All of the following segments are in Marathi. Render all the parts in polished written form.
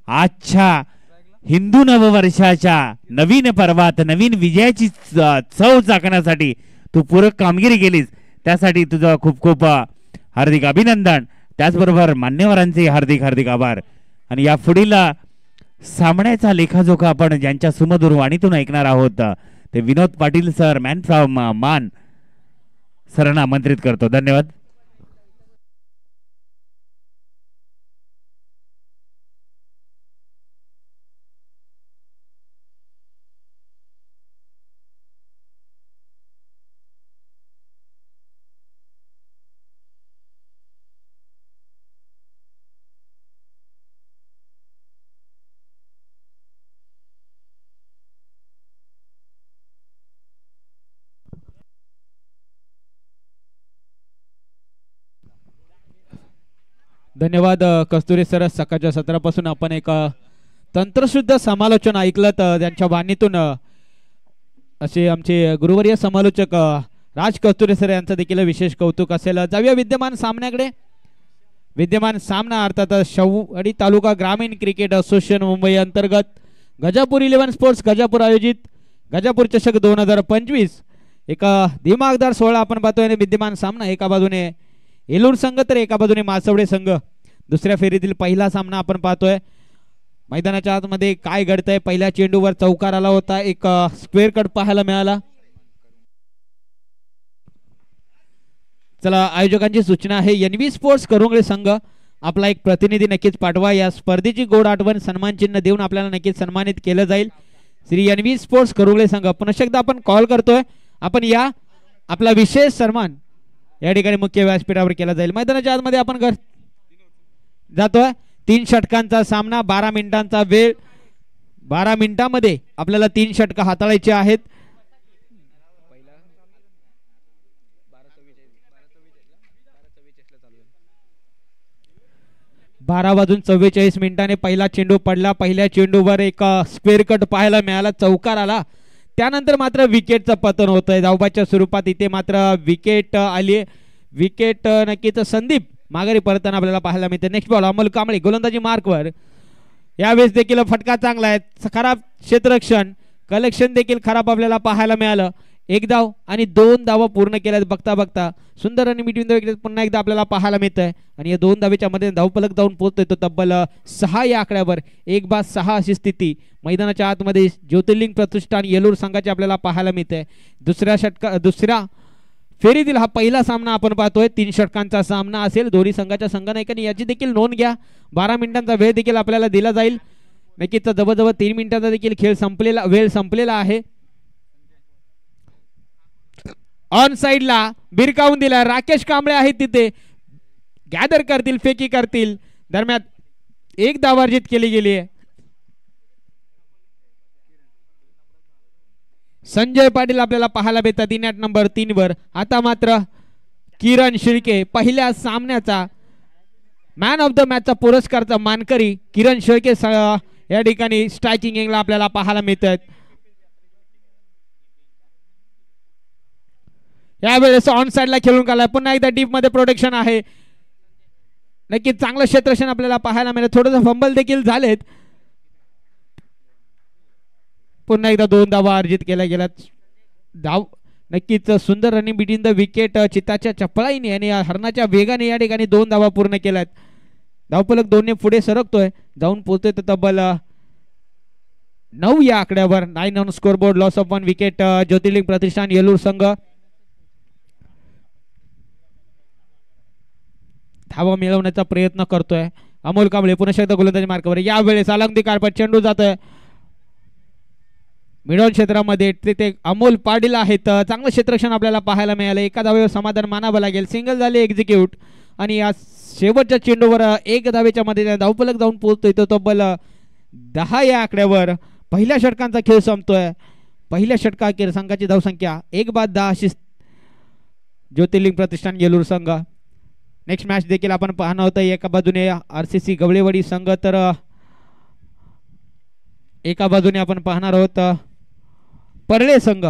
आजच्या हिंदू नववर्षाच्या नवीन पर्वात नवीन विजयाची चव चाकण्यासाठी तू पूरक कामगिरी केलीस, त्यासाठी तुझं खूप खूप हार्दिक अभिनंदन. त्याचबरोबर मान्यवरांचे हार्दिक हार्दिक आभार. आणि या पुढील सामन्याचा लेखाजोखा आपण ज्यांच्या सुमधुर वाणीतून ऐकणार आहोत ते Vinod Patil sir, man from मान सरांना आमंत्रित करतो. धन्यवाद. धन्यवाद कस्तुरी सर. सकाळच्या सत्रापासून आपण एक तंत्रशुद्ध समालोचन ऐकलं त्यांच्या वाणीतून. असे आमचे गुरुवर्य समालोचक राज कस्तुरी सर यांचं देखील विशेष कौतुक असेल. जाऊया विद्यमान सामन्याकडे. विद्यमान सामना अर्थात शेवडी तालुका ग्रामीण क्रिकेट असोसिएशन मुंबई अंतर्गत गजापूर 11 स्पोर्ट्स गजापूर आयोजित गजापूर चषक 2025 एक दिमागदार सोहळा आपण पाहतोय. विद्यमान सामना एका बाजूने येलूर संघ तर एका बाजूने मासवडे संघ. दुसऱ्या फेरीतील पहिला सामना आपण पाहतोय. मैदानाच्या आतमध्ये काय घडतंय? पहिल्या चेंडूवर चौकार आला होता, एक स्क्वेअर कट पाहायला मिळाला. चला, आयोजकांची सूचना आहे NV स्पोर्ट्स करुंगळे संघ आपला एक प्रतिनिधी नक्कीच पाठवा. या स्पर्धेची गोड आठवण सन्मान चिन्ह देऊन आपल्याला नक्कीच सन्मानित केलं जाईल. श्री NV स्पोर्ट्स करुंगळे संघ पुन्हा एकदा आपण कॉल करतोय. आपण या आपला विशेष सन्मान या ठिकाणी मुख्य व्यासपीठावर केला जाईल. मैदानाच्या आतमध्ये आपण जातोय. 3 षटकांचा सामना, 12 मिनिटांचा वेळ. 12 मिनिटांमध्ये आपल्याला 3 षटक हाताळायचे आहेत. बारा वाजून 44 मिनिटांनी पहिला चेंडू पडला. पहिल्या चेंडूवर एक स्क्वेअर कट पाहायला मिळाला, चौकार आला. त्यानंतर मात्र विकेटचं पतन होतंय धावबाच्या स्वरूपात. इथे मात्र विकेट आली. विकेट नक्कीच संदीप माघारी परतताना आपल्याला पाहायला मिळते. नेक्स्ट बॉल अमोल कांबळे गोलंदाजी मार्कवर. यावेळेस देखील फटका चांगला आहे. खराब क्षेत्ररक्षण, कलेक्शन देखील खराब आपल्याला पाहायला मिळालं. 1 धाव आणि 2 धावा पूर्ण केल्यात. बघता बघता सुंदर आणि मिटून विकेट पुन्हा एकदा आपल्याला पाहायला मिळतंय. आणि या 2 धावेच्या मध्ये धावफलक जाऊन पोहोचतोय तो तब्बल 6 या आकड्यावर. 1-6 अशी स्थिती मैदानाच्या आतमध्ये ज्योतिर्लिंग प्रतिष्ठान येलूर संघाची आपल्याला पाहायला मिळते. दुसऱ्या फेरीतील हा पहिला सामना आपण पाहतोय. 3 षटकांचा सामना असेल दोन्ही संघाच्या संघनायकांनी याची देखील नोंद घ्या. 12 मिनिटांचा वेळ देखील आपल्याला दिला जाईल. नक्कीच जवळजवळ 3 मिनिटांचा देखील वेळ संपलेला आहे. ऑन साइडला बिरकावून दिला. राकेश कांबळे आहेत तिथे, गॅदर करतील, फेकी करतील. दरम्यान 1 धाव अर्जित केली गेली आहे. संजय पाटील आपल्याला पाहायला भेटतात इन ॲट नंबर 3 वर. आता मात्र किरण शिर्के पहिल्या सामन्याचा मॅन ऑफ द मॅचचा पुरस्कारचा मानकरी किरण शिर्के या ठिकाणी स्ट्रायकिंग एंगला आपल्याला पाहायला मिळतात. यावेळेस ऑन साइडला खेळून काढलाय. पुन्हा एकदा डीप मध्ये प्रोटेक्शन आहे. नक्कीच चांगलं क्षेत्ररक्षण आपल्याला पाहायला मिळेल. थोडंसं फंबल देखील झालेत. पुन्हा एकदा 2 धावा अर्जित केल्या गेल्यात. धाव नक्कीच सुंदर रनिंग बिटवीन द विकेट. चिताच्या चपळाईने आणि हरणाच्या वेगाने या ठिकाणी 2 धावा पूर्ण केल्यात. धावफलक 2 पुढे सरकतोय, जाऊन पोहोचतोय तर तब्बल 9 या आकड्यावर. 9 on scoreboard. Loss of 1 wicket. Jyotirling Pratishthan Yelur संघ धावा मिळवण्याचा प्रयत्न करतोय. अमोल कांबळे पुन्हा एकदा गोलंदाजी मार्कावर. यावेळेस अलंगदी कारपट चेंडू जातोय मिडॉन क्षेत्रामध्ये. तिथे अमोल पाटील आहेत. चांगलं क्षेत्ररक्षण आपल्याला पाहायला मिळालं. एका धावेवर समाधान मानावं लागेल. सिंगल झाले एक्झिक्यूट. आणि या शेवटच्या चेंडूवर 1 धावेच्या मध्ये धावफलक जाऊन पोहोचतोय तो तब्बल 10 या आकड्यावर. पहिल्या षटकांचा खेळ संपतोय. पहिल्या षटकाखेर संघाची धावसंख्या 1-10 अशी ज्योतिर्लिंग प्रतिष्ठान येलूर संघ. नेक्स्ट मॅच देखील आपण पाहणार आहोत. एका बाजूने RCC गवळेवाडी संघ तर एका बाजूने आपण पाहणार आहोत परळे संघ.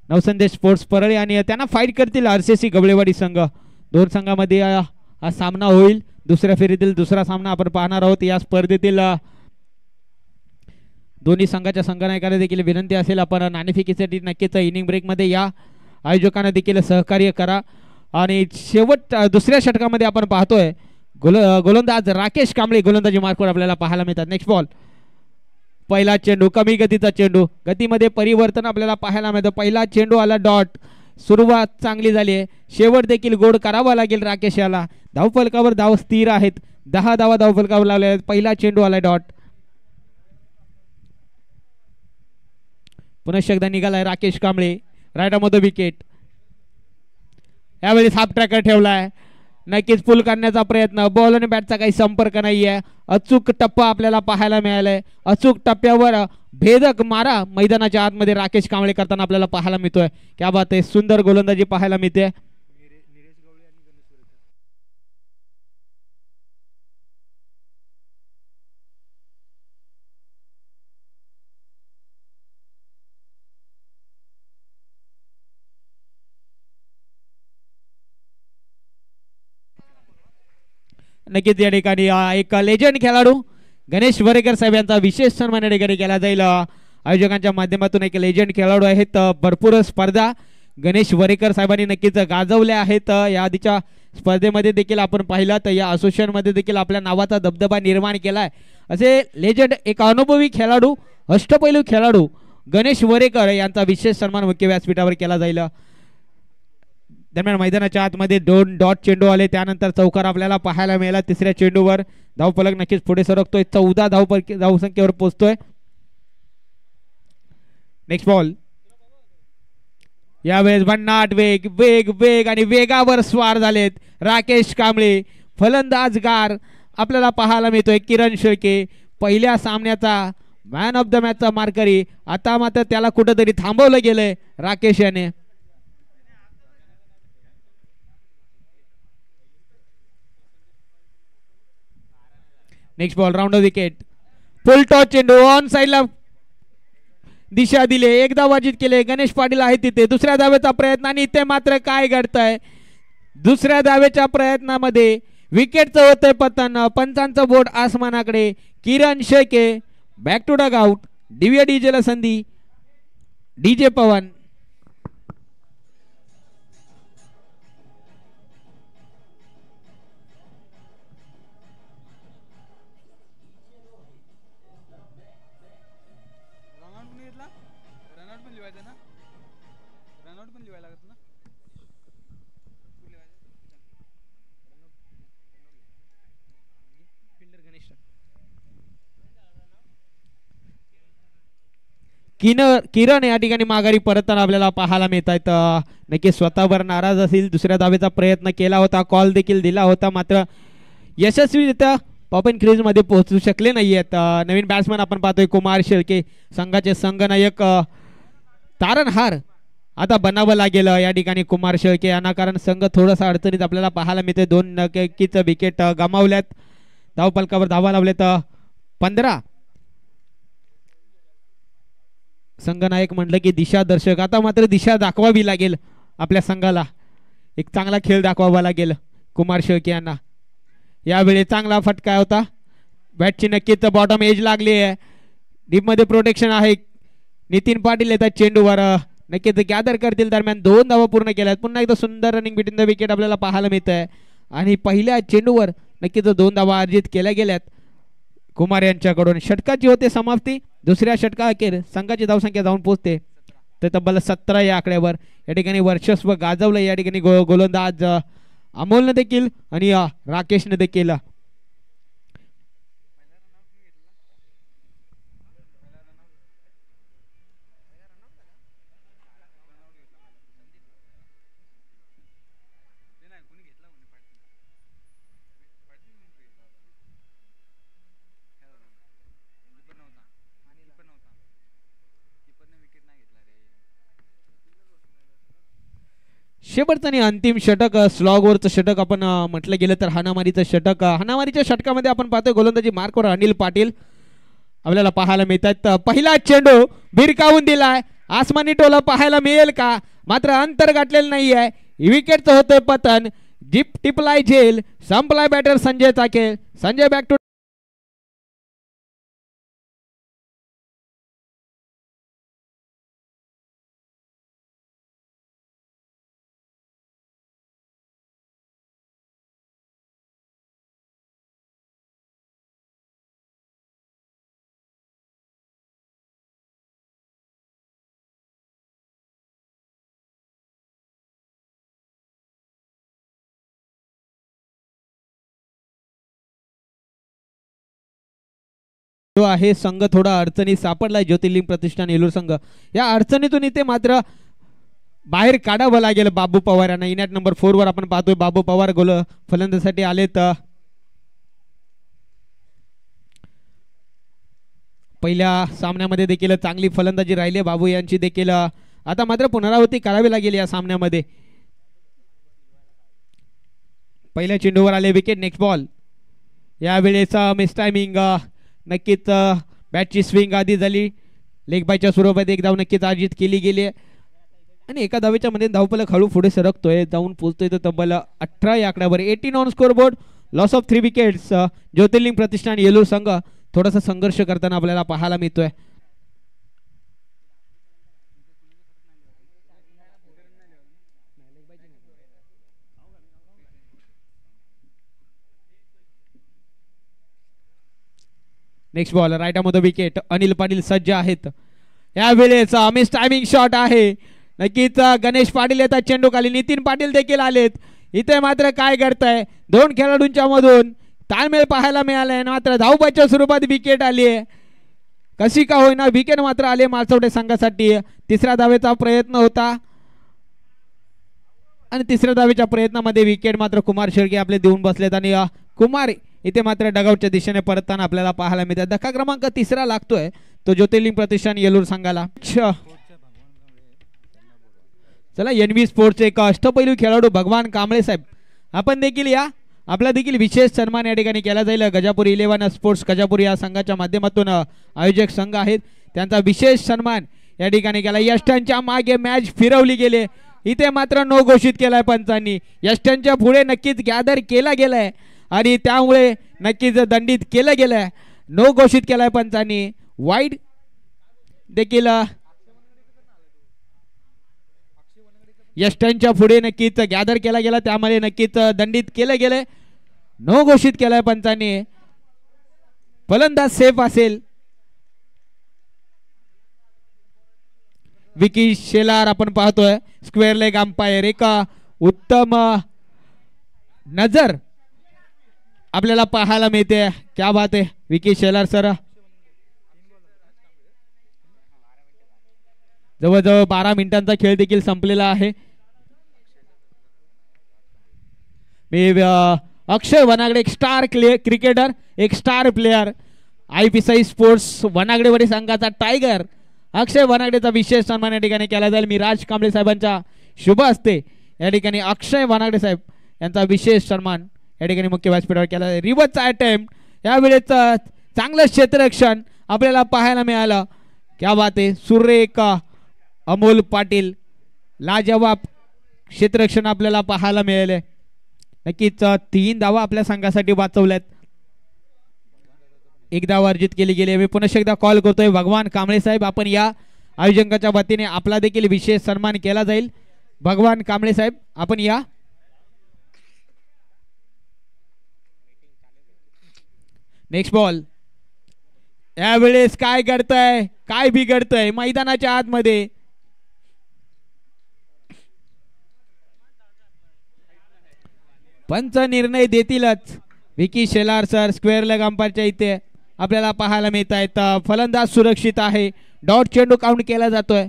नवसंदेश स्पोर्ट्स परळे आणि त्यांना फाईट करतील RCC गवळेवाडी संघ. 2 संघामध्ये हा सामना होईल. दुसऱ्या फेरीतील दुसरा सामना आपण पाहणार आहोत. या स्पर्धेतील दोन्ही संघाच्या संघनायकांना देखील विनंती असेल आपण नाणेफेकीसाठी नक्कीच इनिंग ब्रेकमध्ये या, आयोजकांना देखील सहकार्य करा. आणि शेवट दुसऱ्या षटकामध्ये आपण पाहतोय गोलंदाज राकेश कांबळे गोलंदाजी मार्कवर आपल्याला पाहायला मिळतात. नेक्स्ट बॉल, पहिला चेंडू, कमी गतीचा चेंडू, गतीमध्ये परिवर्तन आपल्याला पाहायला मिळतं. पहिला चेंडू आला डॉट, सुरुवात चांगली झाली आहे, शेवट देखील गोड करावा लागेल राकेश याला. धावफलकावर धाव स्थिर आहेत, 10 धावा धावफलकावर लावल्या आहेत. पहिला चेंडू आला डॉट, पुन्हा एकदा निघालाय Rakesh Kamble, right off the wicket. यावेळी हाफ ट्रॅकर ठेवलाय, नक्कीच पुल करण्याचा प्रयत्न, बॉल आणि बॅटचा काही संपर्क नाहीये. अचूक टप्पा आपल्याला पाहायला मिळालाय, अचूक टप्प्यावर भेदक मारा मैदानाच्या आतमध्ये राकेश कांबळे करताना आपल्याला पाहायला मिळतोय. क्या बात आहे, सुंदर गोलंदाजी पाहायला मिळते. नक्कीच या ठिकाणी एक लेजंड खेळाडू गणेश वरेकर साहेब यांचा विशेष सन्मान या ठिकाणी केला जाईल. आयोजकांच्या माध्यमातून एक लेजंड खेळाडू आहेत, भरपूर स्पर्धा गणेश वरेकर साहेबांनी नक्कीच गाजवल्या आहेत. या आधीच्या स्पर्धेमध्ये देखील आपण पाहिलं तर या असोसिएशनमध्ये देखील आपल्या नावाचा दबदबा निर्माण केलाय. असे लेजंड एक अनुभवी खेळाडू, अष्टपैलू खेळाडू गणेश वरेकर यांचा विशेष सन्मान मुख्य व्यासपीठावर केला जाईल. दरम्यान मैदानाच्या आतमध्ये 2 डॉट चेंडू आले, त्यानंतर चौकार आपल्याला पाहायला मिळाला. तिसऱ्या चेंडूवर धावफलक नक्कीच पुढे सरकतोय, 14 धावसंख्येवर पोहोचतोय. नेक्स्ट बॉल, यावेळेस भन्नाट वेग वेग वेग आणि वेगावर स्वार झालेत राकेश कांबळे. फलंदाजगार आपल्याला पाहायला मिळतोय किरण शेळके, पहिल्या सामन्याचा मॅन ऑफ द मॅचचा मार्करी. आता मात्र त्याला कुठेतरी थांबवलं गेलंय राकेश याने. नेक्स्ट बॉल, राऊंड विकेट, फुल टॉस चेंडू, ऑन साइडला दिशा दिले, एक धाव वाजित केले. गणेश पाटील आहे तिथे, दुसऱ्या धावेचा प्रयत्न आणि इथे मात्र काय घडतंय, दुसऱ्या धावेच्या प्रयत्नामध्ये विकेटचं होतंय पतन. पंचांचं बोट आसमानाकडे. Kiran Shelke back to dugout. Divya डीजेला संधी, डीजे पवन. किरण या ठिकाणी माघारी परतताना आपल्याला पाहायला मिळत आहेत. नक्की स्वतःवर नाराज असेल, दुसऱ्या धावेचा प्रयत्न केला होता, कॉल देखील दिला होता, मात्र यशस्वीरित्या पॉपिन क्रीज मध्ये पोहोचू शकले नाहीयेत. नवीन बॅट्समन आपण पाहतोय कुमार शेळके, संघाचे संघनायक तारणहार आता बनावं लागेल या ठिकाणी कुमार शेळके यांना, कारण संघ थोडासा अडचणीत आपल्याला पाहायला मिळते. 2 नक्कीच विकेट गमावल्यात, धावफलकावर धावा लावल्यात 15. संघनायक म्हटलं की दिशा दर्शक, आता मात्र दिशा दाखवावी लागेल आपल्या संघाला, एक चांगला खेळ दाखवावा लागेल कुमार शेळके यांना. यावेळी चांगला फटका होता, बॅटची नक्कीच बॉटम एज लागली आहे, डीप मध्ये प्रोटेक्शन आहे. नितीन पाटील येतात चेंडूवर, नक्कीच गॅदर करतील. दरम्यान 2 धावा पूर्ण केल्यात. पुन्हा एकदा सुंदर रनिंग बिटवीन द विकेट आपल्याला पाहायला मिळत आहे आणि पहिल्या चेंडूवर नक्कीच 2 धावा अर्जित केल्या गेल्यात कुमार यांच्याकडून. षटकाची होते समाप्ती. दुसऱ्या षटका अखेर संघाची धावसंख्या जाऊन पोहोचते तर तब्बल 17 या आकड्यावर. या ठिकाणी वर्चस्व गाजवलं या ठिकाणी गोलंदाज अमोलने देखील आणि राकेशने देखील. शेवटचं आणि अंतिम षटक, स्लॉगवरचं षटक आपण म्हटलं गेलं तर हाणामारीचं षटक. हाणामारीच्या षटकामध्ये आपण पाहतोय गोलंदाजी मार्कवर अनिल पाटील आपल्याला पाहायला मिळतात. पहिला चेंडू भिरकावून दिलाय, आसमानी टोला पाहायला मिळेल का, मात्र अंतर गाठलेलं नाहीये. विकेटचं होतंय पतन. जीप टिपलाय झेल, संपलाय बॅटर संजय चाके. संजय बॅक टू आहे. संघ थोडा अडचणीत सापडलाय ज्योतिर्लिंग प्रतिष्ठान येलूर संघ. या अडचणीतून इथे मात्र बाहेर काढावं लागेल बाबू पवार यांना. इनॅट नंबर 4 वर आपण पाहतोय बाबू पवार गोल फलंदाजीसाठी आलेत. पहिल्या सामन्यामध्ये देखील चांगली फलंदाजी राहिली बाबू यांची देखील. आता मात्र पुनरावृत्ती करावी लागेल या सामन्यामध्ये. पहिल्या चेंडूवर आले विकेट. Next ball. यावेळेस मिस टायमिंग. नक्कीच बॅटची स्विंग आधी झाली. लेग बायच्या स्वरूपात एक धाव नक्कीच अर्जित केली गेली आणि एका धावेच्या मध्ये धावफलक हळू पुढे सरकतोय. जाऊन पोहोचतोय तो तब्बल 18 या आकड्यावर. 18 on scoreboard. Loss of 3 wickets. Jyotirling Pratishthan Yelur संघ थोडासा संघर्ष करताना आपल्याला पाहायला मिळतोय. Next ball. राईटामध्ये विकेट. अनिल पाटील सज्ज आहेत. यावेळेस मिस टायमिंग शॉट आहे. नक्कीच गणेश पाटील येतात चेंडू खाली. नितीन पाटील देखील आलेत. इथे मात्र काय करताय दोन खेळाडूंच्या मधून ताळमेळ पाहायला मिळालाय. मात्र धावबाच्या स्वरूपात विकेट आली आहे. कशी का होईना विकेट मात्र आले मालसवडे संघासाठी. तिसऱ्या धावेचा प्रयत्न होता आणि तिसऱ्या धावेच्या प्रयत्नामध्ये विकेट मात्र कुमार शेळके आपले देऊन बसलेत आणि कुमार इथे मात्र डगआउटच्या दिशेने परतताना आपल्याला पाहायला मिळतात. धक्का क्रमांक 3 लागतोय तो ज्योतिर्लिंग प्रतिष्ठान येलूर संघाला. चला NV स्पोर्ट्स एक अष्टपैलू खेळाडू भगवान कांबळे साहेब आपण देखील या. आपला देखील विशेष सन्मान या ठिकाणी केला जाईल. गजापूर 11 स्पोर्ट्स गजापूर या संघाच्या माध्यमातून आयोजक संघ आहेत त्यांचा विशेष सन्मान या ठिकाणी केला. यष्टांच्या मागे मॅच फिरवली गेली. इथे मात्र नो घोषित केलाय पंचांनी. यष्टांच्या पुढे नक्कीच गॅदर केला गेलाय आणि त्यामुळे नक्कीच दंडित केलं गेलंय. नो घोषित केलाय पंचांनी. वाईड देखील यष्टांच्या पुढे नक्कीच गॅदर केला गेला त्यामुळे नक्कीच दंडित केलं गेलंय. नो घोषित केलाय पंचांनी. फलंदाज सेफ असेल. विकी शेलार आपण पाहतोय स्क्वेअर लेग अंपायर. एक उत्तम नजर आपल्याला पाहायला मिळते. क्या बात आहे विकी शेलार सर. जवळजवळ 12 मिनिटांचा खेळ देखील संपलेला आहे. अक्षय वनागडे एक स्टार क्रिकेटर एक स्टार प्लेयर. IPSI स्पोर्ट्स वनागडेवाडी संघाचा टायगर अक्षय वनागडेचा विशेष सन्मान या ठिकाणी केला जाईल. मी राज कांबळे साहेबांच्या शुभ हस्ते या ठिकाणी अक्षय वनागडे साहेब यांचा विशेष सन्मान या ठिकाणी मुख्य व्यासपीठावर केला जाईल. रिव्हर्सचा अटेम्प्ट यावेळेस चांगलं क्षेत्ररक्षण आपल्याला पाहायला मिळालं. क्या बात आहे. सुरेख अमोल पाटील लाजवाब क्षेत्ररक्षण आपल्याला पाहायला मिळाले. नक्कीच 3 धावा आपल्या संघासाठी वाचवल्यात. 1 धाव अर्जित केली गेली. मी पुन्हा एकदा कॉल करतोय भगवान कांबळे साहेब आपण या. आयोजकांच्या वतीने आपला देखील विशेष सन्मान केला जाईल. भगवान कांबळे साहेब आपण या. Next ball. यावेळेस काय घडतंय काय बिघडतंय मैदानाच्या आतमध्ये. पंच निर्णय देतीलच. Vicky Shelar sir square leg अंपायरच्या इथे आपल्याला पाहायला मिळत आहेत. फलंदाज सुरक्षित आहे. डॉट चेंडू काउंट केला जातोय.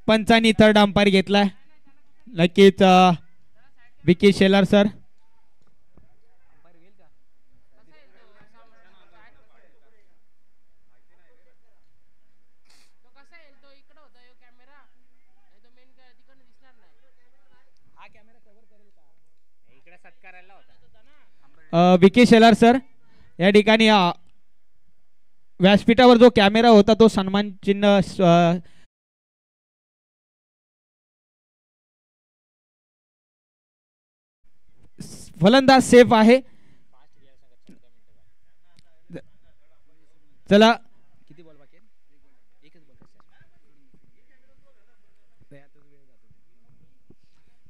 पंचांनी थर्ड अंपायर घेतलाय. नक्कीच विकी शेलार सर. विकी शेलार सर या ठिकाणी व्यासपीठावर जो कॅमेरा होता तो सन्मान चिन्ह फलंदाज सेफ आहे. चला किती बॉल बाकी आहेत. एकच बॉल.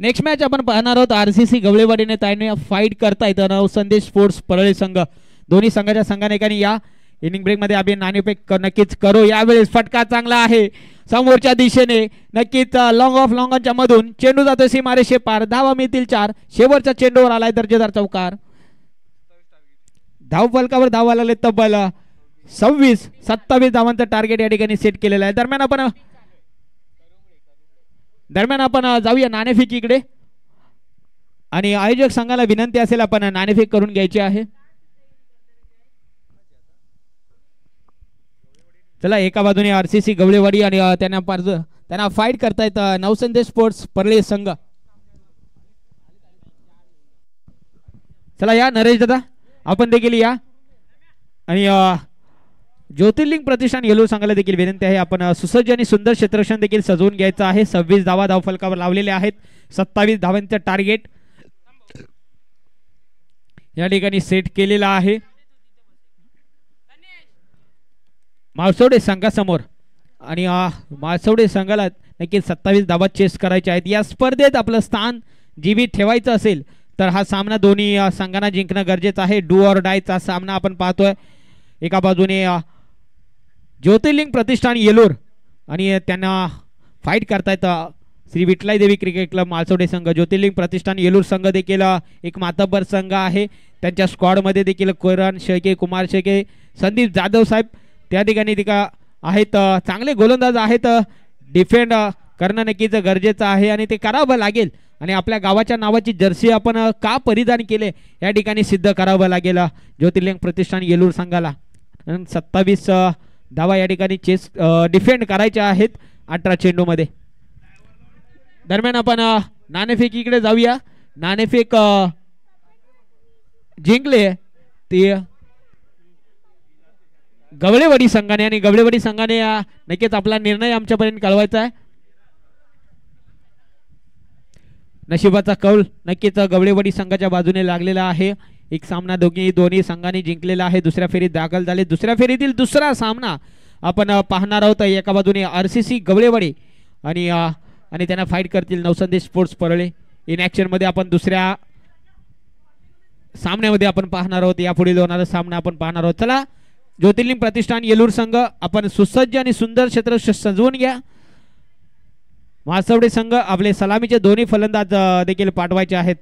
नेक्स्ट मॅच आपण पाहणार आहोत. RCC गवळेवाडीने ताईने फाईट करतायत. संदेश स्पोर्ट्स परळी संघ दोन्ही संघाच्या संघाने या इनिंग ब्रेक मध्ये आपण नाणेफेक नक्कीच करू. यावेळेस फटका चांगला आहे समोरच्या दिशेने. नक्कीच लॉंग ऑफ लॉंगच्या मधून चेंडू जातो सीमारेषे पार. धावा मिळतील 4. शेवटच्या चेंडूवर आलाय दर्जेदार चौकार. धाव फलकावर धावा लागले तब्बल 26-27 धावांचं टार्गेट या ठिकाणी सेट केलेलं आहे. दरम्यान आपण जाऊया नाणेफेकीकडे आणि आयोजक संघाला विनंती असेल आपण नाणेफेक करून घ्यायची आहे. चला एका बाजूने आरसीसी गवळेवाडी आणि त्यांना फाईट करतायत नवसंदेश स्पोर्ट्स परळे संघ. चला या नरेश दादा आपण देखील या आणि ज्योतिर्लिंग प्रतिष्ठान येलूर संघाला देखील विनंती आहे आपण सुसज्ज आणि सुंदर क्षेत्ररक्षण देखील सजवून घ्यायचं आहे. 26 धावा धावफलकावर लावलेले आहेत. 27 धावांचं टार्गेट या ठिकाणी सेट केलेला आहे माळसवडे संघासमोर आणि माळसवडे संघाला नक्कीच 27 धावा चेस करायच्या आहेत. या स्पर्धेत आपलं स्थान जीवित ठेवायचं असेल तर हा सामना दोन्ही संघांना जिंकणं गरजेचं आहे. डू ऑर डायचा सामना आपण पाहतोय. एका बाजूने ज्योतिर्लिंग प्रतिष्ठान येलूर आणि त्यांना फाईट करतायत श्री विठलाई देवी क्रिकेट क्लब माळसवडे संघ. ज्योतिर्लिंग प्रतिष्ठान येलूर संघ देखील एक मातब्बर संघ आहे. त्यांच्या स्क्वॉडमध्ये देखील किरण शेळके, कुमार शेळके, संदीप जाधव साहेब त्या ठिकाणी आहेत. चांगले गोलंदाज आहेत. डिफेंड करणं नक्कीच गरजेचं आहे आणि ते करावं लागेल आणि आपल्या गावाच्या नावाची जर्सी आपण का परिधान केले या ठिकाणी सिद्ध करावं लागेल ज्योतिर्लिंग प्रतिष्ठान येलूर संघाला. 27 धावा या ठिकाणी चेस डिफेंड करायच्या आहेत 18 चेंडूमध्ये. दरम्यान आपण नाणेफेकीकडे जाऊया. नाणेफेक जिंकले ते गवळेवाडी संघाने आणि गवळेवाडी संघाने नक्कीच आपला निर्णय आमच्यापर्यंत कळवायचा आहे. नशिबाचा कौल नक्कीच गवळेवाडी संघाच्या बाजूने लागलेला आहे. एक सामना दोन्ही संघांनी जिंकलेला आहे. दुसऱ्या फेरीत दाखल झाले. दुसऱ्या फेरीतील दुसरा सामना आपण पाहणार आहोत. एका बाजूने आरसीसी गवळेवाडी आणि त्यांना फाईट करतील नवसंदेश स्पोर्ट्स परळे. इन ऍक्शन मध्ये आपण दुसऱ्या सामन्यामध्ये आपण पाहणार आहोत. यापुढे होणारा सामना आपण पाहणार आहोत. चला ज्योतिर्लिंग प्रतिष्ठान येलूर संघ आपण सुसज्ज आणि सुंदर क्षेत्र सजवून घ्या. माळसवडे संघ आपले सलामीचे दोन्ही फलंदाज देखील पाठवायचे आहेत.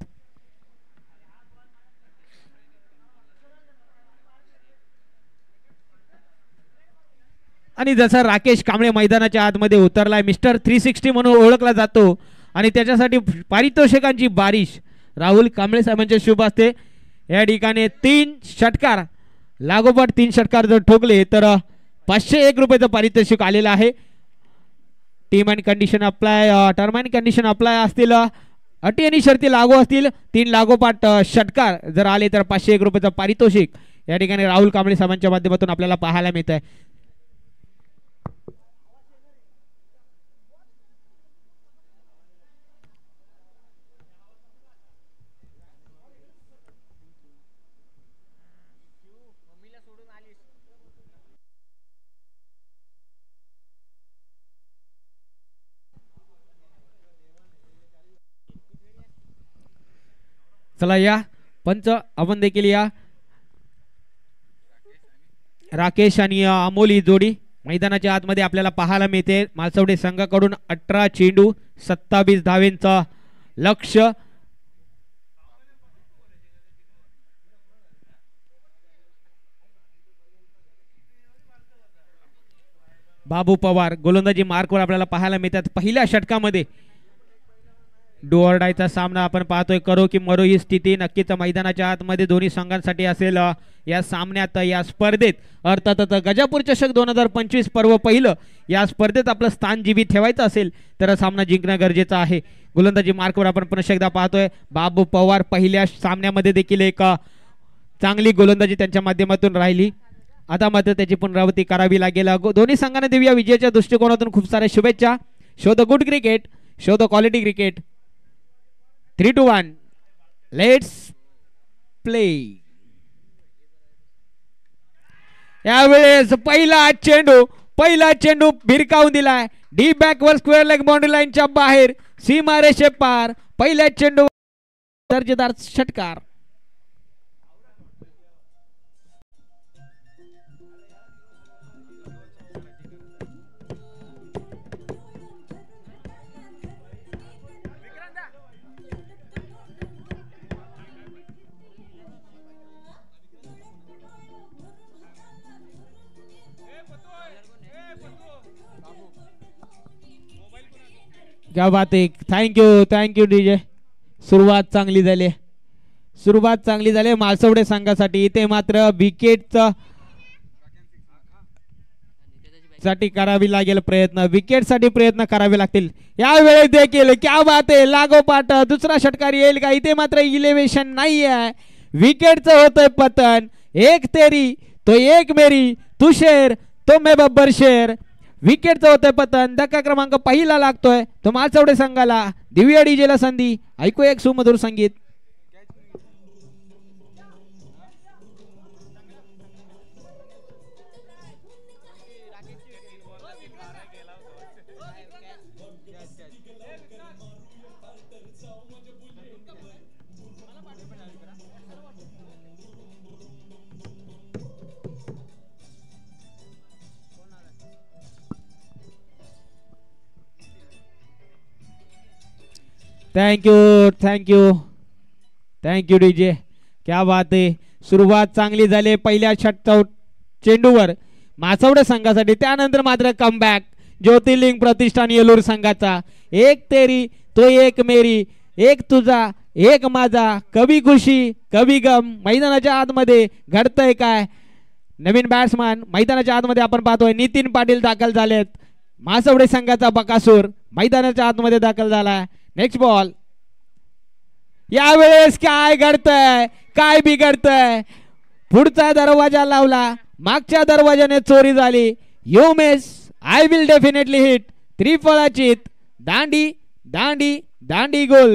आणि जसा राकेश कांबळे मैदानाच्या आतमध्ये उतरलाय, मिस्टर 360 म्हणून ओळखला जातो आणि त्याच्यासाठी पारितोषिकांची बारिश राहुल कांबळे साहेबांचे शुभ असते. या ठिकाणी 3 षटकार लागोपाठ 3 षटकार जर ठोकले तर 501 रुपयाचं पारितोषिक आलेलं आहे. Team and condition apply term and condition apply असतील, अटी आणि शर्ती लागू असतील. 3 लागोपाठ षटकार जर आले तर 501 रुपयाचं पारितोषिक या ठिकाणी राहुल कांबळे साहेबांच्या माध्यमातून आपल्याला पाहायला मिळत आहे. चला या पंच आपण देखील या. राकेश आणि अमोल ही जोडी मैदानाच्या आतमध्ये आपल्याला पाहायला मिळते. माळसवडे संघाकडून 18 चेंडू 27 धावेंचा लक्ष्य. बाबू पवार गोलंदाजी मार्कवर आपल्याला पाहायला मिळतात. पहिल्या षटकामध्ये डू ऑर डायचा सामना आपण पाहतोय. करो की मरो ही स्थिती नक्कीच मैदानाच्या आतमध्ये दोन्ही संघांसाठी असेल या सामन्यात. या स्पर्धेत अर्थातच गजापूर चषक 2025 पर्व पहिलं या स्पर्धेत आपलं स्थान जीवित ठेवायचं असेल तर सामना जिंकणं गरजेचं आहे. गोलंदाजी मार्कवर आपण पुन्हा एकदा पाहतोय. बाबू पवार पहिल्या सामन्यामध्ये देखील एक चांगली गोलंदाजी त्यांच्या माध्यमातून राहिली. आता मात्र त्याची पुनरावृत्ती करावी लागेल. दोन्ही संघांना देऊया विजयाच्या दृष्टिकोनातून खूप साऱ्या शुभेच्छा. Show the good cricket, show the quality cricket. 3 to 1 let's play. यावेळेस पहिला चेंडू भिरकावून दिलाय. डी बॅकवर स्क्वेअर लेग बाउंड्री लाईनच्या बाहेर सीमारेषे पार. पहिल्या चेंडू दर्जेदार षटकार. क्या बात आहे. Thank you DJ. सुरुवात चांगली झाली माळसवडे संघासाठी. इथे मात्र विकेटचा साठी करावी लागेल प्रयत्न. विकेट साठी प्रयत्न करावे लागतील यावेळी देखील. क्या बात आहे. लागोपाठ दुसरा षटकार येईल का. इथे मात्र इलेव्हेशन नाही आहे. विकेटचं होतंय पतन. एक तेरी तो एक मेरी, तू शेर तो मैं बब्बर शेर. विकेटचं होतंय पतन. धक्का क्रमांक पहिला लागतोय तो माळसवडे संघाला. दिव्या डीजेला संधी. ऐकू एक सुमधुर संगीत. Thank you DJ. क्या बात आहे. सुरुवात चांगली झाली पहिल्या चेंडूवर मासवडे संघासाठी. त्यानंतर मात्र कमबॅक ज्योतिर्लिंग प्रतिष्ठान येलूर संघाचा. एक तेरी तो एक मेरी, एक तुझा एक माझा, कभी खुशी कभी गम. मैदानाच्या आतमध्ये घडतंय काय. नवीन बॅट्समॅन मैदानाच्या आतमध्ये आपण पाहतोय. नितीन पाटील दाखल झालेत. मासवडे संघाचा बकासूर मैदानाच्या आतमध्ये दाखल झाला. Next ball. यावेळेस काय घडतंय, काय बिघडतंय. पुढचा दरवाजा लावला, मागच्या दरवाजाने चोरी झाली. You miss, I will definitely hit. त्रिफळाचीत दांडी दांडी दांडी गोल.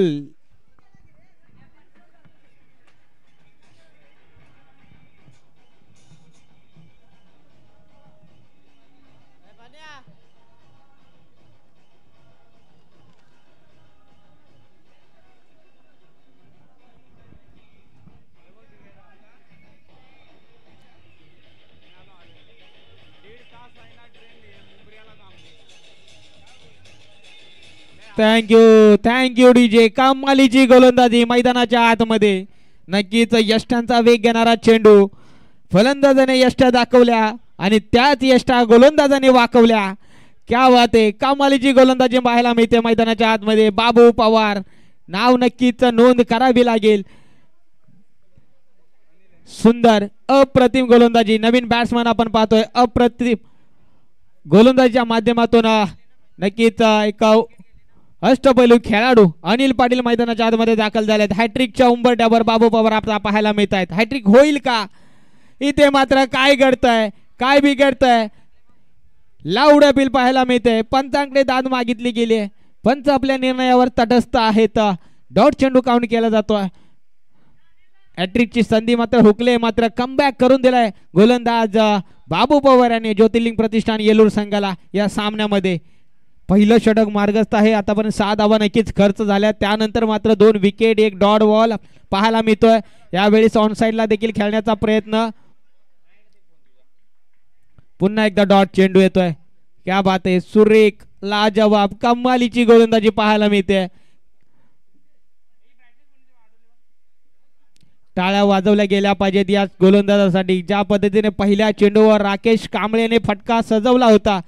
Thank you DJ. कमालीची गोलंदाजी मैदानाच्या आतमध्ये. नक्कीच यष्ट्यांचा वेग घेणारा चेंडू. फलंदाजाने यष्ट्या दाखवल्या आणि त्याच यष्ट्या गोलंदाजाने वाकवल्या. क्या बात आहे. कमालीची गोलंदाजी पाहायला मिळते मैदानाच्या आतमध्ये. बाबू पवार नाव नक्कीच नोंद करावी लागेल. सुंदर अप्रतिम गोलंदाजी. नवीन बॅट्समॅन आपण पाहतोय. अप्रतिम गोलंदाजीच्या माध्यमातून नक्कीच एक अष्टपैलू खेळाडू अनिल पाटील मैदानाच्या आतमध्ये दाखल झालेत. हॅट्रिकच्या उंबरट्यावर बाबू पवार आपला पाहायला मिळत आहेत. हॅट्रिक होईल का. इथे मात्र काय घडतंय, काय बिघडतंय. लाऊड अपील पाहायला मिळते. पंचांकडे दाद मागितली गेली. पंच आपल्या निर्णयावर तटस्थ आहेत. डॉट चेंडू काउंट केला जातोय. हॅट्रिकची संधी मात्र हुकले. मात्र कमबॅक करून दिलाय गोलंदाज बाबू पवार यांनी ज्योतिर्लिंग प्रतिष्ठान येलूर संघाला या सामन्यामध्ये. पहिलं षटक मार्गस्थ आहे. आतापर्यंत 6 धावा नक्कीच खर्च झाल्या. त्यानंतर मात्र 2 विकेट, 1 डॉट बॉल पाहायला मिळतोय. यावेळी ऑन साइडला देखील खेळण्याचा प्रयत्न. पुन्हा एकदा डॉट चेंडू येतोय. क्या बात आहे. सुरेख लाजवाब कमालीची गोलंदाजी पाहायला मिळते. टाळ्या वाजवल्या गेल्या पाहिजेत या गोलंदाजासाठी. ज्या पद्धतीने पहिल्या चेंडूवर राकेश कांबळेने फटका सजवला होता,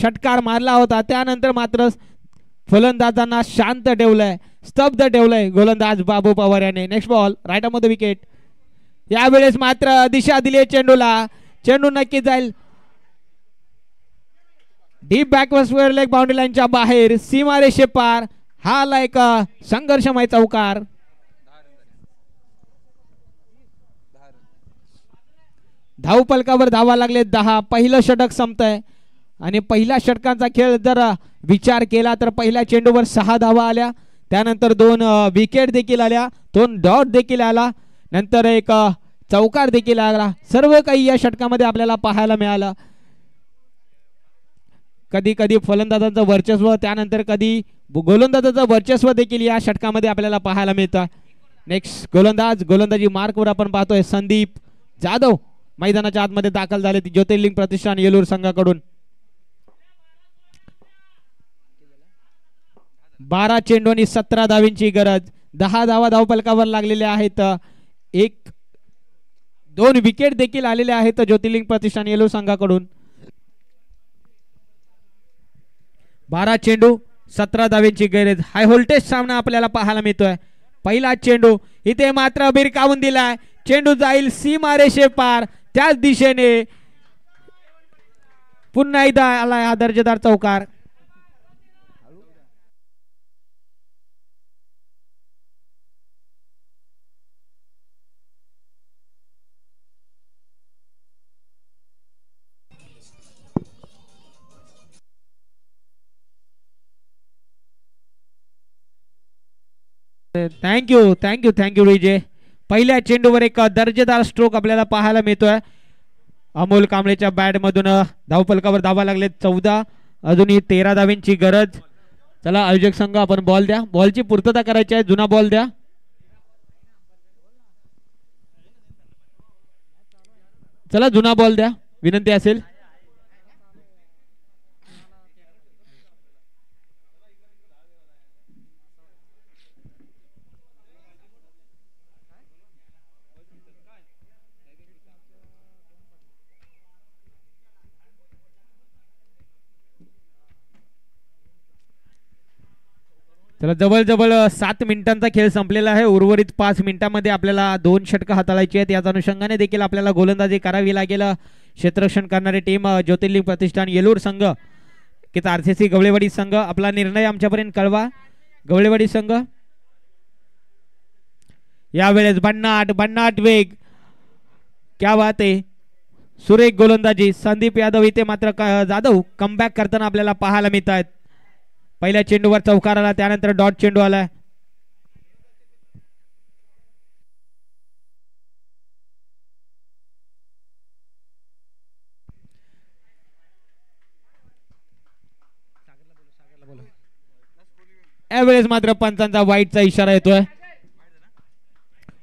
षटकार मारला होता, त्यानंतर मात्र फलंदाजांना शांत ठेवलंय, स्तब्ध ठेवलंय गोलंदाज बाबू पवार याने. नेक्स्ट बॉल राईट मध्ये विकेट. यावेळेस मात्र दिशा दिली चेंडूला. चेंडू नक्की जाईल deep backward square leg boundary लाईनच्या बाहेर, सीमारेषे पार. हा लायक संघर्षमय चौकार. धावपलकावर धावा लागले 10. पहिलं षटक संपतंय आणि पहिल्या षटकांचा खेळ जर विचार केला तर पहिल्या चेंडूवर 6 धावा आल्या. त्यानंतर 2 विकेट देखील आल्या, 2 डॉट देखील आला, नंतर एक चौकार देखील आला. सर्व काही या षटकामध्ये आपल्याला पाहायला मिळालं. कधी कधी फलंदाजांचं वर्चस्व, त्यानंतर कधी गोलंदाजाचं वर्चस्व देखील या षटकामध्ये आपल्याला पाहायला मिळतं. नेक्स्ट गोलंदाजी मार्कवर आपण पाहतोय संदीप जाधव मैदानाच्या आतमध्ये दाखल झाले ज्योतिर्लिंग प्रतिष्ठान येलूर संघाकडून. 12 चेंडू आणि 17 धावींची गरज. 10 धावा धावपलकावर लागलेल्या आहेत. 2 विकेट देखील आलेले आहेत ज्योतिर्लिंग प्रतिष्ठान येलूर संघाकडून. 12 चेंडू 17 धावेची गरज. हाय व्होल्टेज सामना आपल्याला पाहायला मिळतोय. पहिला चेंडू इथे मात्र भिरकावून दिलाय. चेंडू जाईल सीमारेषे पार. त्याच दिशेने पुन्हा एकदा आलाय हा दर्जेदार चौकार. थँक्यू थँक्यू थँक्यू विजय. पहिल्या चेंडूवर एक दर्जेदार स्ट्रोक आपल्याला पाहायला मिळतोय. अमोल कांबळेच्या बॅट मधून धावफलकावर धावा लागले 14. अजूनही 13 धावेंची गरज. चला आयोजक संघ आपण बॉल द्या. बॉलची पूर्तता करायची आहे. जुना बॉल द्या. चला जुना बॉल द्या विनंती असेल. चला जवळ 7 मिनिटांचा खेळ संपलेला आहे. उर्वरित 5 मिनिटांमध्ये आपल्याला 2 षटकं हाताळायची आहेत. याच अनुषंगाने देखील आपल्याला गोलंदाजी करावी लागेल. क्षेत्ररक्षण करणारी टीम ज्योतिर्लिंग प्रतिष्ठान येलूर संघ की आरसीसी गवळेवाडी संघ. आपला निर्णय आमच्यापर्यंत कळवा. गवळेवाडी संघ यावेळेस भन्नाट वेग. क्या बात आहे. सुरेख गोलंदाजी. संदीप यादव इथे मात्र जाधव कमबॅक करताना आपल्याला पाहायला मिळत आहेत. पहिल्या चेंडूवर चौकार आला. त्यानंतर डॉट चेंडू आला. यावेळेस मात्र पंचांचा वाईटचा इशारा येतोय.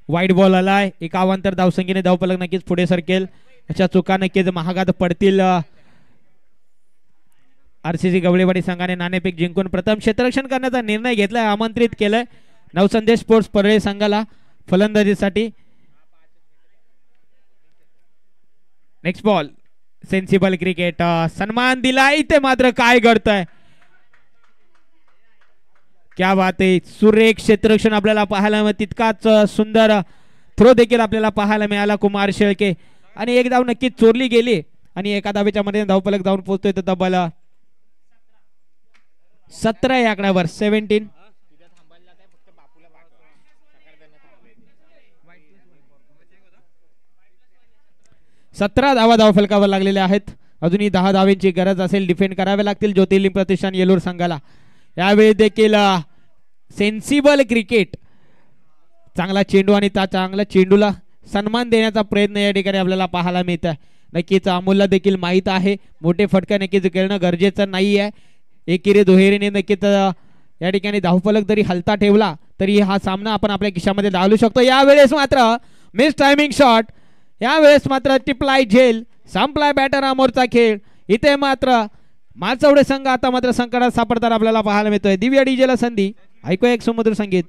वाईट बॉल आलाय. एक अवांतर धावसंख्येने धावफलक नक्कीच पुढे सरकेल. अशा चुका नक्कीच महागात पडतील. आरसीसी गवळेवाडी संघाने नाणेफेक जिंकून प्रथम क्षेत्ररक्षण करण्याचा निर्णय घेतलाय. आमंत्रित केलंय नवसंदेश स्पोर्ट्स परळे संघाला फलंदाजीसाठी. Next ball sensible cricket. सन्मान दिला. इथे मात्र काय घडतंय. क्या बात आहे. सुरेख क्षेत्ररक्षण आपल्याला पाहायला मिळत. तितकाच सुंदर थ्रो देखील आपल्याला पाहायला मिळाला कुमार शेळके. आणि एक धाव नक्कीच चोरली गेली आणि एका धावेच्या मध्ये धावफलक जाऊन पोहोचतोय. तर तब्बल 17 या आकड्यावर 17. धावा धावफलकावर लागलेल्या आहेत. अजूनही 10 धावेंची गरज असेल. डिफेंड करावे लागतील ज्योतिर्लिंग प्रतिष्ठान येलूर संघाला. यावेळी देखील सेन्सिबल क्रिकेट. चांगला चेंडू आणि त्या चांगल्या चेंडूला सन्मान देण्याचा प्रयत्न या ठिकाणी आपल्याला पाहायला मिळत आहे. नक्कीच अमोलला देखील माहीत आहे मोठे फटका नक्कीच खेळणं गरजेचं नाही आहे. एकेरी दुहेरीने नक्कीच या ठिकाणी धावफलक जरी हलता ठेवला तरी हा सामना आपण आपल्या खिशामध्ये डावलू शकतो. यावेळेस मात्र मिस टायमिंग शॉट. यावेळेस मात्र टिपलाय झेल. संपलाय बॅटर अमोरचा खेळ. इथे मात्र माचवडे संघ आता मात्र संकटात सापडताना आपल्याला पाहायला मिळतोय. दिव्या डीजेला संधी. ऐकूया एक सुमधुर संगीत.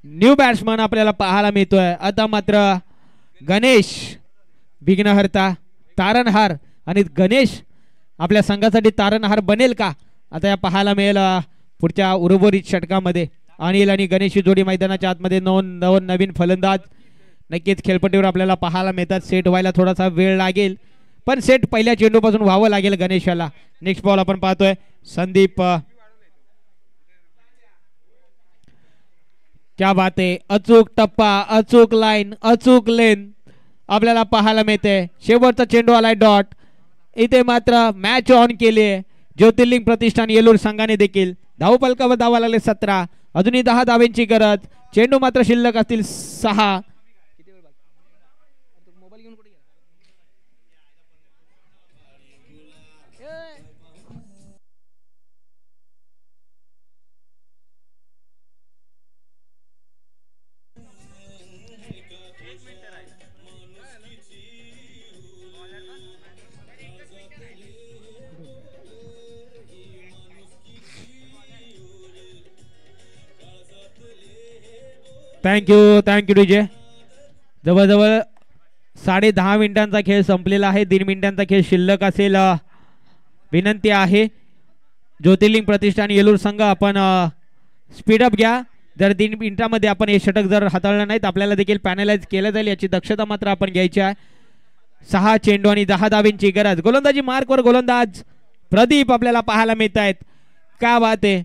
न्यू बॅट्समन आपल्याला पाहायला मिळतोय. आता मात्र गणेश विघ्नहर्ता तारणहार. आणि गणेश आपल्या संघासाठी तारणहार बनेल का आता या पाहायला मिळेल पुढच्या उर्वरित षटकामध्ये. अनिल आणि गणेश ही जोडी मैदानाच्या आतमध्ये नवीन फलंदाज नक्कीच खेळपट्टीवर आपल्याला पाहायला मिळतात. सेट व्हायला थोडासा वेळ लागेल पण सेट पहिल्या चेंडूपासून व्हावं लागेल गणेशाला. नेक्स्ट बॉल आपण पाहतोय. संदीप. क्या बात आहे. अचूक टप्पा, अचूक लाईन, अचूक लेन आपल्याला पाहायला मिळते. शेवटचा चेंडू आलाय डॉट. इथे मात्र मॅच ऑन केली आहे ज्योतिर्लिंग प्रतिष्ठान येलूर संघाने देखील. धावफलकावर धावा लागले 17. अजूनही 10 धावेंची गरज. चेंडू मात्र शिल्लक असतील 6. Thank you DJ. जवळजवळ 10.5 मिनिटांचा खेळ संपलेला आहे. 1.5 मिनिटांचा खेळ शिल्लक असेल. विनंती आहे ज्योतिर्लिंग प्रतिष्ठान येलूर संघ आपण स्पीडअप घ्या. जर 1.5 मिनिटामध्ये आपण हे षटक जर हाताळलं नाही तर आपल्याला देखील पॅनलाइज केलं जाईल याची दक्षता मात्र आपण घ्यायची आहे. 6 चेंडू आणि 10 धावेंची गरज. गोलंदाजी मार्कवर गोलंदाज प्रदीप आपल्याला पाहायला मिळत आहेत. काय बात आहे.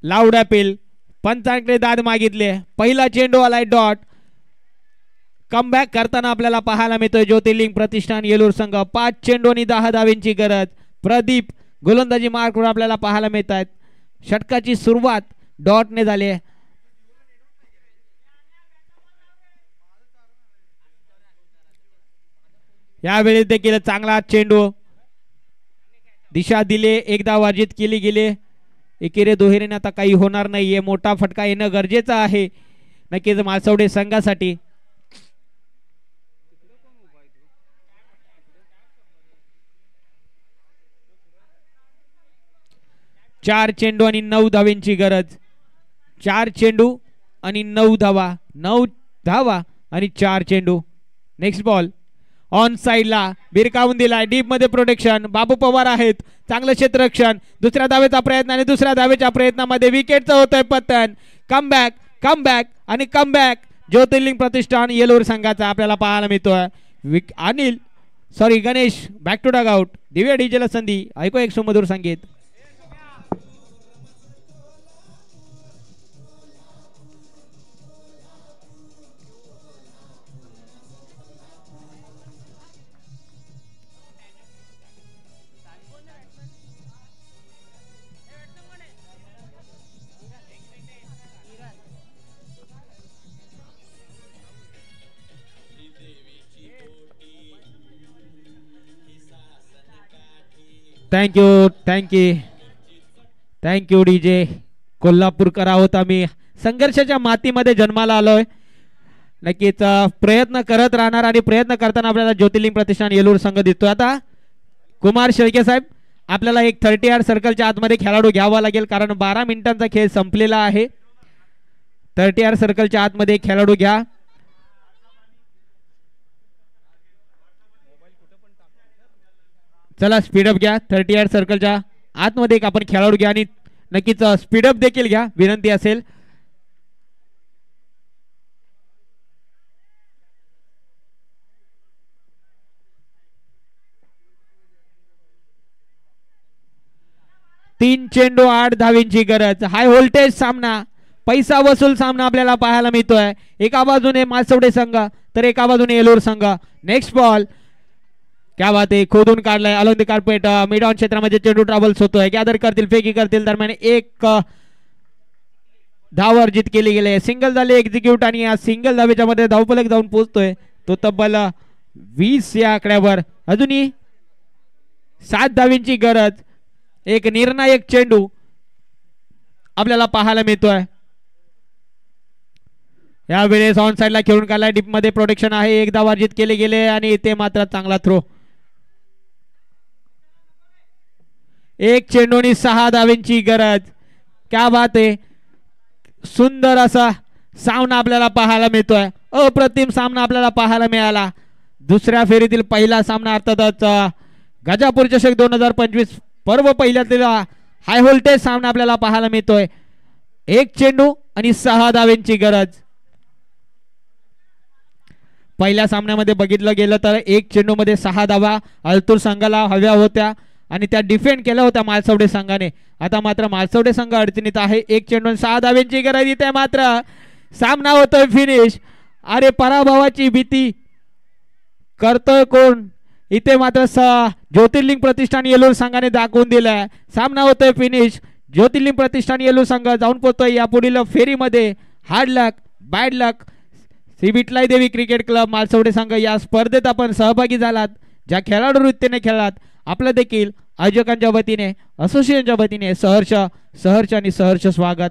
Loud appeal. पंचांकडे दाद मागितले. पहिला चेंडू आलाय डॉट. कमबॅक करताना आपल्याला पाहायला मिळतोय ज्योतिर्लिंग प्रतिष्ठान येलूर संघ. 5 चेंडू आणि 10 धावेंची गरज. प्रदीप गोलंदाजी मार्कवर आपल्याला पाहायला मिळत आहेत. षटकाची सुरुवात डॉटने झाली आहे. यावेळी देखील चांगला चेंडू. दिशा दिले. एकदा वाजित केली गेले. एकेरे दुहेरीने आता काही होणार नाहीये. मोठा फटका येणं गरजेचं आहे नक्कीच मालसवडे संघासाठी. चार चेंडू आणि 9 धावेंची गरज. 4 चेंडू आणि 9 धावा. 9 धावा आणि 4 चेंडू. नेक्स्ट बॉल ऑन साइडला बिरकावून दिलाय. डीप मध्ये प्रोटेक्शन. बाबू पवार आहेत. चांगलं क्षेत्ररक्षण. दुसऱ्या धावेचा प्रयत्न आणि दुसऱ्या धावेच्या प्रयत्नामध्ये विकेटचं होतंय पतन. कमबॅक कमबॅक आणि कमबॅक ज्योतिर्लिंग प्रतिष्ठान येलूर संघाचा आपल्याला पाहायला मिळतोय. Ganesh back to dugout. Divya डीजेला संधी. ऐकू एक सुमधुर संगीत. Thank you DJ. कोल्हापूरकर आहोत आम्ही. संघर्षाच्या मातीमध्ये जन्माला आलोय. नक्कीच प्रयत्न करत राहणार आणि प्रयत्न करताना आपल्याला ज्योतिर्लिंग प्रतिष्ठान येलूर संघ दिसतोय. आता कुमार शेळके साहेब आपल्याला एक 30 यार्ड सर्कलच्या आतमध्ये खेळाडू घ्यावा लागेल कारण 12 मिनिटांचा खेळ संपलेला आहे. 30 यार्ड सर्कलच्या आतमध्ये खेळाडू घ्या. चला स्पीडअप घ्या. 30 यार्ड सर्कलच्या आतमध्ये एक आपण खेळाडू घ्या आणि नक्कीच स्पीडअप देखील घ्या विनंती असेल. तीन चेंडू 8 धावेंची गरज. हाय व्होल्टेज सामना. पैसा वसूल सामना आपल्याला पाहायला मिळतोय. एका बाजूने मालसवडे संघ तर एका बाजूने येलूर संघ. Next ball. क्या बात आहे. खोदून काढलाय along the carpet. Mid on क्षेत्रामध्ये चेंडू ट्रॅव्हल्स होतोय. गॅदर करतील फेकी करतील दरम्यान एक धाव अर्जित केली गेले. सिंगल झाले एक्झिक्यूट आणि या सिंगल धावेच्या मध्ये धावफलक जाऊन पोहोचतोय तो तब्बल 20 या आकड्यावर. अजूनही 7 धावेंची गरज. एक निर्णायक चेंडू आपल्याला पाहायला मिळतोय. यावेळेस ऑन साइडला खेळून काढलाय. डीप मध्ये प्रोटेक्शन आहे. एक धाव अर्जित केले गेले आणि इथे मात्र चांगला थ्रो. एक चेंडू आणि 6 धावेंची गरज. क्या बात आहे. सुंदर असा सामना आपल्याला पाहायला मिळतोय. अप्रतिम सामना आपल्याला पाहायला मिळाला. दुसऱ्या फेरीतील पहिला सामना अर्थातच गजापूर चषक 2025 पर्व पहिल्यातील हाय व्होल्टेज सामना आपल्याला पाहायला मिळतोय. एक चेंडू आणि 6 धावेंची गरज. पहिल्या सामन्यामध्ये बघितलं गेलं तर एक चेंडू मध्ये 6 धावा अल्तूर संघाला हव्या होत्या आणि त्या डिफेंड केल्या होत्या मालसवडे संघाने. आता मात्र मालसवडे संघ अडचणीत आहे. एक चेंडू 6 धावेंची गरज. इथे मात्र सामना होतोय फिनिश. अरे पराभवाची भीती करतोय कोण. इथे मात्र ज्योतिर्लिंग प्रतिष्ठान येलूर संघाने दाखवून दिलाय. सामना होतोय फिनिश. ज्योतिर्लिंग प्रतिष्ठान येलूर संघ जाऊन पोहोचतोय या पुढील फेरीमध्ये. हार्ड लक बॅड लक. श्री विठलाई देवी क्रिकेट क्लब मालसवडे संघ या स्पर्धेत आपण सहभागी झालात. ज्या वृत्तीने खेळलात आपलं देखील आयोजकांच्या वतीने असोसिएशनच्या वतीने सहर्ष आणि सहर्ष स्वागत.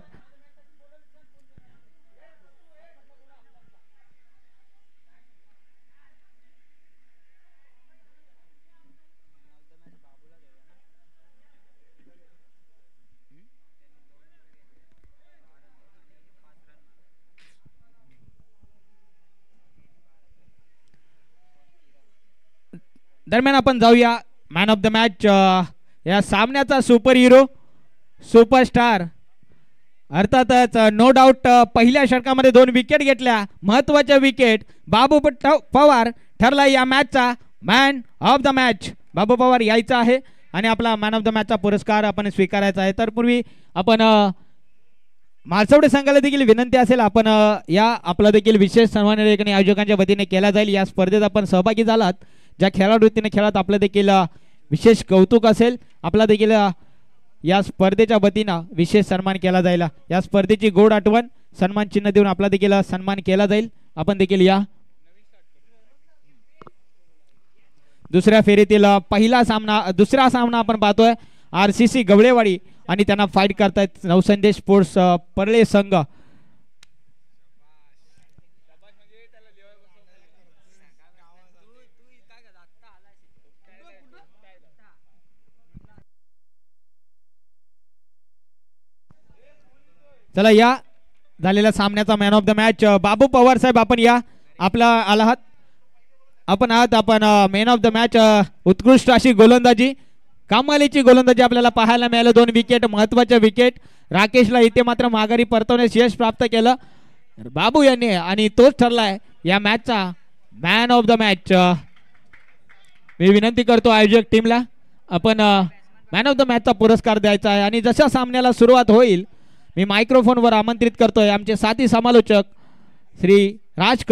दरम्यान आपण जाऊया मॅन ऑफ द मॅच या सामन्याचा सुपर हिरो सुपरस्टार अर्थातच नो डाऊट पहिल्या षटकामध्ये 2 विकेट घेतल्या महत्वाच्या विकेट. बाबू पवार ठरला या मॅचचा man of the match. Babu Pawar यायचा आहे आणि आपला मॅन ऑफ द मॅचचा पुरस्कार आपण स्वीकारायचा आहे. तर पूर्वी आपण माळसवडे संघाला देखील विनंती असेल आपण या आपला देखील विशेष सन्मान आयोजकांच्या वतीने केला जाईल. या स्पर्धेत आपण सहभागी झालात ज्या खेळाडूतीने खेळात आपलं देखील विशेष कौतुक असेल. आपला देखील या स्पर्धेच्या वतीनं विशेष सन्मान केला जाईल. या स्पर्धेची गोड आठवण सन्मान चिन्ह देऊन आपला देखील सन्मान केला जाईल. आपण देखील या दुसऱ्या फेरीतील दुसरा सामना आपण पाहतोय RCC गवळेवाडी आणि त्यांना फाईट करतायत नवसंदेश स्पोर्ट्स परळे संघ. चला या झालेल्या सामन्याचा man of the match Babu Pawar साहेब आपण या आपला आलात आपण मॅन ऑफ द मॅच उत्कृष्ट अशी गोलंदाजी कमालीची गोलंदाजी आपल्याला पाहायला मिळालं. 2 विकेट महत्वाच्या विकेट राकेशला इथे मात्र माघारी परतवण्यास यश प्राप्त केलं बाबू यांनी आणि तोच ठरलाय या मॅचचा मॅन ऑफ द मॅच. मी विनंती करतो आयोजक टीमला आपण मॅन ऑफ द मॅचचा पुरस्कार द्यायचा आहे आणि जशा सामन्याला सुरुवात होईल मी मायक्रोफोनवर आमंत्रित करतोय आमचे साथी समालोचक श्री राज